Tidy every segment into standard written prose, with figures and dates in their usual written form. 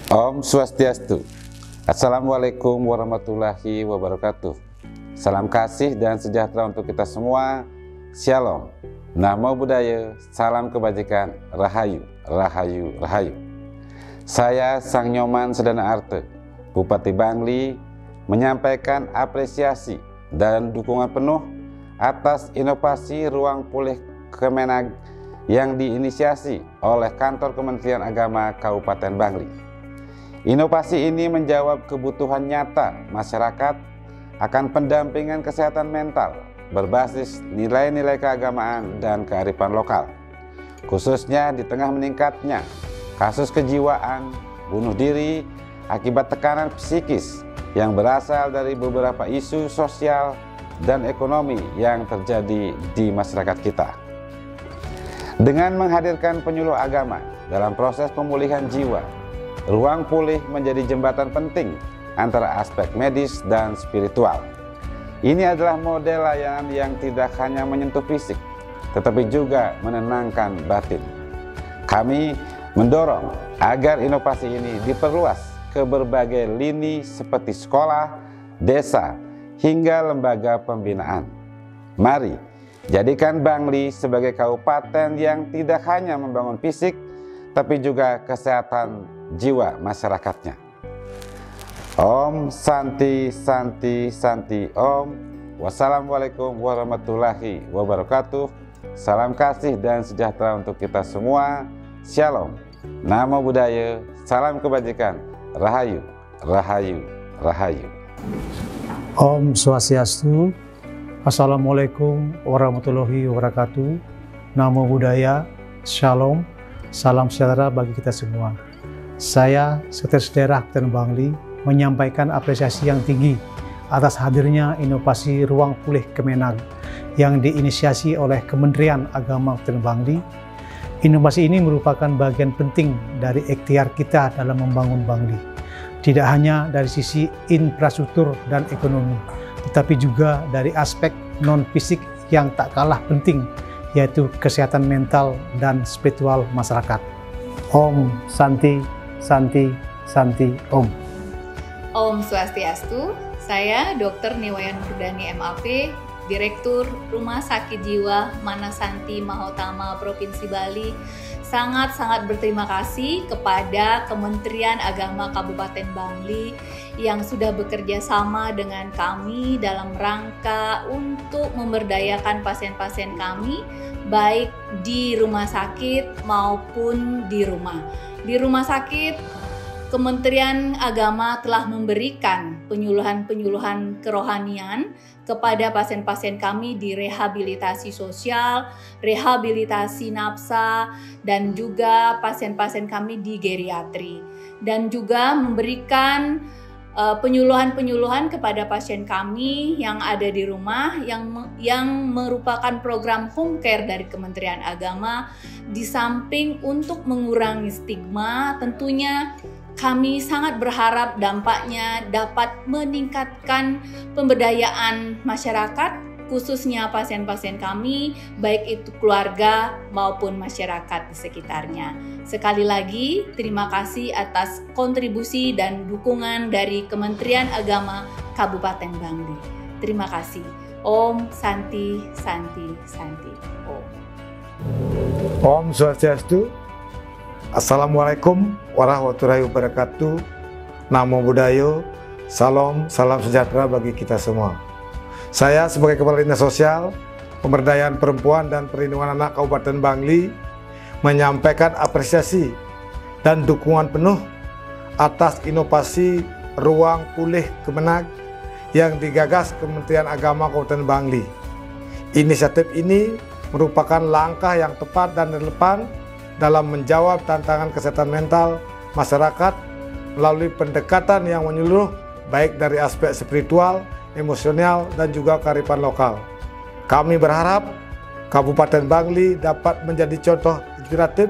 Om Swastiastu. Assalamualaikum warahmatullahi wabarakatuh. Salam kasih dan sejahtera untuk kita semua. Shalom. Namo Buddhaya, salam kebajikan, Rahayu, Rahayu, Rahayu. Saya Sang Nyoman Sedana Arte, Bupati Bangli, menyampaikan apresiasi dan dukungan penuh atas inovasi ruang pulih Kemenag yang diinisiasi oleh Kantor Kementerian Agama Kabupaten Bangli. Inovasi ini menjawab kebutuhan nyata masyarakat akan pendampingan kesehatan mental berbasis nilai-nilai keagamaan dan kearifan lokal, khususnya di tengah meningkatnya kasus kejiwaan, bunuh diri akibat tekanan psikis yang berasal dari beberapa isu sosial dan ekonomi yang terjadi di masyarakat kita. Dengan menghadirkan penyuluh agama dalam proses pemulihan jiwa, ruang pulih menjadi jembatan penting antara aspek medis dan spiritual. Ini adalah model layanan yang tidak hanya menyentuh fisik, tetapi juga menenangkan batin. Kami mendorong agar inovasi ini diperluas ke berbagai lini seperti sekolah, desa, hingga lembaga pembinaan. Mari jadikan Bangli sebagai kabupaten yang tidak hanya membangun fisik, tapi juga kesehatan jiwa masyarakatnya. Om Santi Santi Santi Om. Wassalamualaikum warahmatullahi wabarakatuh. Salam kasih dan sejahtera untuk kita semua. Shalom. Namo Buddhaya, salam kebajikan, Rahayu, Rahayu, Rahayu. Om Swastiastu. Assalamualaikum warahmatullahi wabarakatuh. Namo Buddhaya, Shalom. Salam sejahtera bagi kita semua. Saya, Sekretaris Daerah Kabupaten Bangli, menyampaikan apresiasi yang tinggi atas hadirnya inovasi ruang pulih Kemenag yang diinisiasi oleh Kementerian Agama Kabupaten Bangli. Inovasi ini merupakan bagian penting dari ikhtiar kita dalam membangun Bangli, tidak hanya dari sisi infrastruktur dan ekonomi, tetapi juga dari aspek non-fisik yang tak kalah penting, yaitu kesehatan mental dan spiritual masyarakat. Om Santi Santi Santi Om. Om Swastiastu. Saya Dr. Niwayan Nurdani MAP, Direktur Rumah Sakit Jiwa Manasanti Mahotama Provinsi Bali, sangat-sangat berterima kasih kepada Kementerian Agama Kabupaten Bangli yang sudah bekerja sama dengan kami dalam rangka untuk memberdayakan pasien-pasien kami, baik di rumah sakit maupun di rumah. Di rumah sakit, Kementerian Agama telah memberikan penyuluhan-penyuluhan kerohanian kepada pasien-pasien kami di rehabilitasi sosial, rehabilitasi nafsa, dan juga pasien-pasien kami di geriatri. Dan juga memberikan penyuluhan-penyuluhan kepada pasien kami yang ada di rumah yang merupakan program home care dari Kementerian Agama. Di samping untuk mengurangi stigma, tentunya kami sangat berharap dampaknya dapat meningkatkan pemberdayaan masyarakat, khususnya pasien-pasien kami, baik itu keluarga maupun masyarakat di sekitarnya. Sekali lagi, terima kasih atas kontribusi dan dukungan dari Kementerian Agama Kabupaten Bangli. Terima kasih. Om Santi Santi Santi Om. Om Swastiastu. Assalamualaikum warahmatullahi wabarakatuh. Namo Buddhaya, salam sejahtera bagi kita semua. Saya sebagai Kepala Dinas Sosial, Pemberdayaan Perempuan dan Perlindungan Anak Kabupaten Bangli menyampaikan apresiasi dan dukungan penuh atas inovasi ruang pulih Kemenag yang digagas Kementerian Agama Kabupaten Bangli. Inisiatif ini merupakan langkah yang tepat dan relevan dalam menjawab tantangan kesehatan mental masyarakat melalui pendekatan yang menyeluruh, baik dari aspek spiritual, emosional, dan juga kearifan lokal. Kami berharap Kabupaten Bangli dapat menjadi contoh inspiratif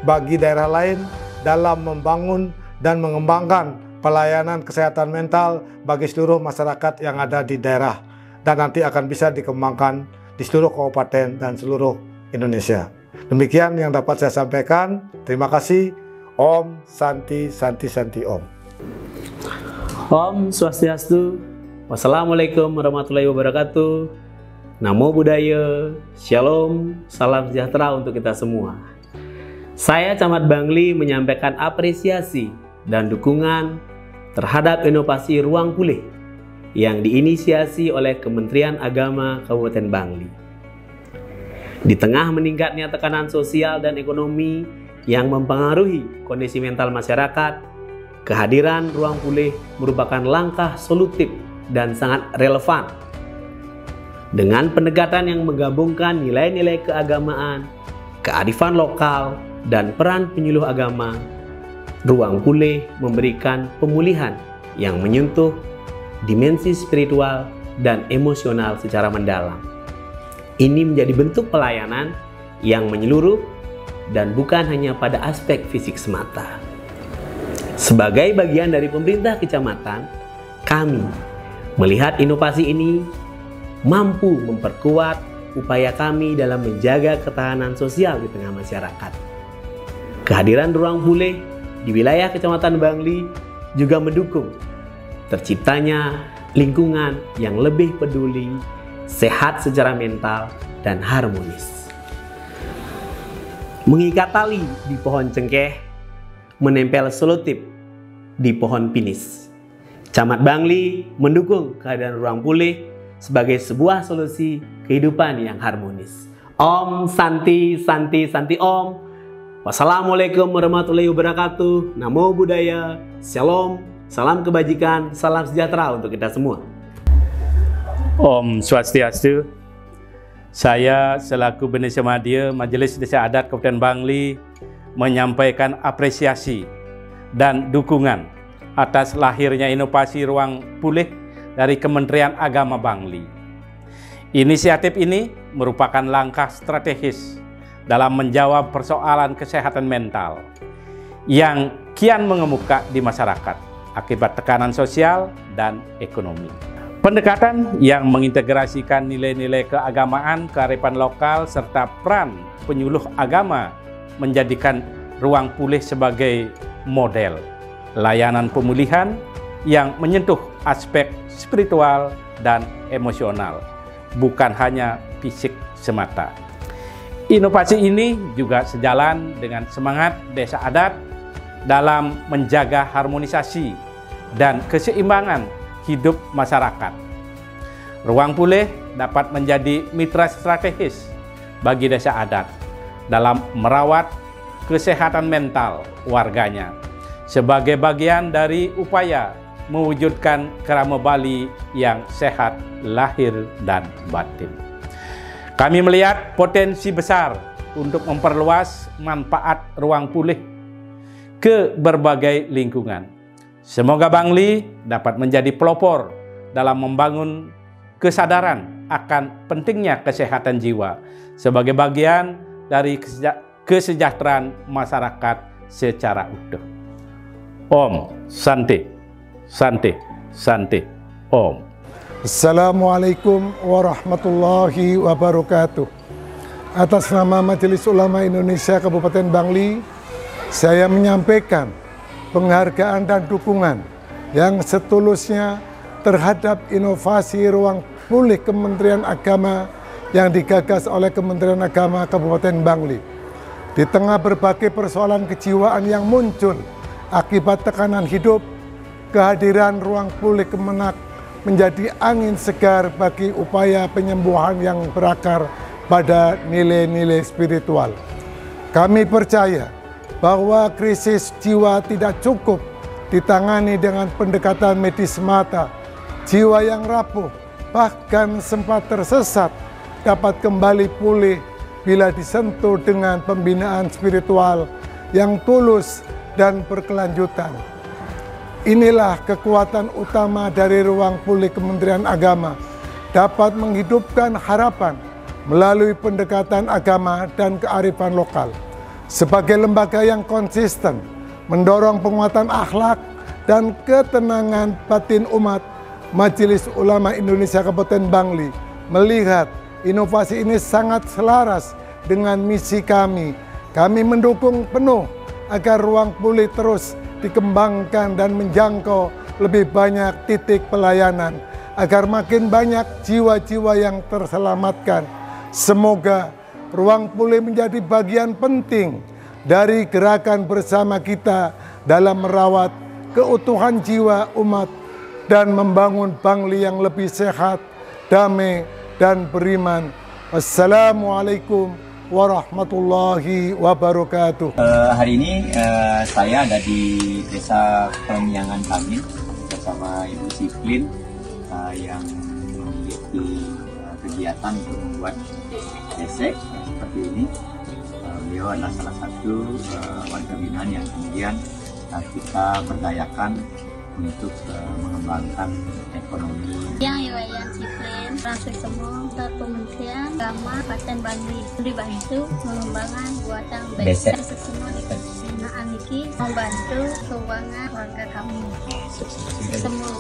bagi daerah lain dalam membangun dan mengembangkan pelayanan kesehatan mental bagi seluruh masyarakat yang ada di daerah, dan nanti akan bisa dikembangkan di seluruh kabupaten dan seluruh Indonesia. Demikian yang dapat saya sampaikan. Terima kasih. Om Santi Santi Santi Om. Om Swastiastu. Wassalamualaikum warahmatullahi wabarakatuh. Namo Buddhaya, Shalom, salam sejahtera untuk kita semua. Saya Camat Bangli menyampaikan apresiasi dan dukungan terhadap inovasi ruang pulih yang diinisiasi oleh Kementerian Agama Kabupaten Bangli. Di tengah meningkatnya tekanan sosial dan ekonomi yang mempengaruhi kondisi mental masyarakat, kehadiran ruang pulih merupakan langkah solutif dan sangat relevan. Dengan pendekatan yang menggabungkan nilai-nilai keagamaan, kearifan lokal, dan peran penyuluh agama, ruang pulih memberikan pemulihan yang menyentuh dimensi spiritual dan emosional secara mendalam. Ini menjadi bentuk pelayanan yang menyeluruh dan bukan hanya pada aspek fisik semata. Sebagai bagian dari pemerintah kecamatan, kami melihat inovasi ini mampu memperkuat upaya kami dalam menjaga ketahanan sosial di tengah masyarakat. Kehadiran ruang pulih di wilayah Kecamatan Bangli juga mendukung terciptanya lingkungan yang lebih peduli, sehat secara mental, dan harmonis. Mengikat tali di pohon cengkeh, menempel selotip di pohon pinus. Camat Bangli mendukung kehadiran ruang pulih sebagai sebuah solusi kehidupan yang harmonis. Om Santi Santi Santi Om. Wassalamualaikum warahmatullahi wabarakatuh. Namo Buddhaya. Shalom. Salam kebajikan. Salam sejahtera untuk kita semua. Om Swastiastu. Saya selaku Benesya Madya Majelis Desa Adat Kabupaten Bangli menyampaikan apresiasi dan dukungan atas lahirnya inovasi ruang pulih dari Kementerian Agama Bangli. Inisiatif ini merupakan langkah strategis dalam menjawab persoalan kesehatan mental yang kian mengemuka di masyarakat akibat tekanan sosial dan ekonomi. Pendekatan yang mengintegrasikan nilai-nilai keagamaan, kearifan lokal, serta peran penyuluh agama menjadikan ruang pulih sebagai model layanan pemulihan yang menyentuh aspek spiritual dan emosional, bukan hanya fisik semata. Inovasi ini juga sejalan dengan semangat Desa Adat dalam menjaga harmonisasi dan keseimbangan hidup masyarakat. Ruang pulih dapat menjadi mitra strategis bagi Desa Adat dalam merawat kesehatan mental warganya sebagai bagian dari upaya mewujudkan kerama Bali yang sehat lahir dan batin. Kami melihat potensi besar untuk memperluas manfaat ruang pulih ke berbagai lingkungan. Semoga Bangli dapat menjadi pelopor dalam membangun kesadaran akan pentingnya kesehatan jiwa sebagai bagian dari kesejahteraan masyarakat secara utuh. Om Santi Santi Santi Om. Assalamualaikum warahmatullahi wabarakatuh. Atas nama Majelis Ulama Indonesia Kabupaten Bangli, saya menyampaikan penghargaan dan dukungan yang setulusnya terhadap inovasi ruang pulih Kementerian Agama yang digagas oleh Kementerian Agama Kabupaten Bangli. Di tengah berbagai persoalan kejiwaan yang muncul akibat tekanan hidup, kehadiran ruang pulih Kemenak menjadi angin segar bagi upaya penyembuhan yang berakar pada nilai-nilai spiritual. Kami percaya bahwa krisis jiwa tidak cukup ditangani dengan pendekatan medis semata. Jiwa yang rapuh, bahkan sempat tersesat, dapat kembali pulih bila disentuh dengan pembinaan spiritual yang tulus dan berkelanjutan. Inilah kekuatan utama dari ruang pulih Kementerian Agama, dapat menghidupkan harapan melalui pendekatan agama dan kearifan lokal. Sebagai lembaga yang konsisten, mendorong penguatan akhlak dan ketenangan batin umat, Majelis Ulama Indonesia Kabupaten Bangli melihat inovasi ini sangat selaras dengan misi kami. Kami mendukung penuh agar ruang pulih terus dikembangkan dan menjangkau lebih banyak titik pelayanan, agar makin banyak jiwa-jiwa yang terselamatkan. Semoga ruang pulih menjadi bagian penting dari gerakan bersama kita dalam merawat keutuhan jiwa umat dan membangun Bangli yang lebih sehat, damai, dan beriman. Wassalamualaikum warahmatullahi wabarakatuh. Hari ini saya ada di Desa Pelemyangan Kamin bersama Ibu Siklin yang memiliki kegiatan untuk membuat besek seperti ini. Beliau adalah salah satu warga binaan yang kemudian kita berdayakan untuk mengembangkan ekonomi. Yang Iwayan Siklin, langsung semua untuk Kementerian Agama Kabupaten Bangli dibantu mengembangkan buatan besek semua di Aniki membantu keuangan warga kami semua.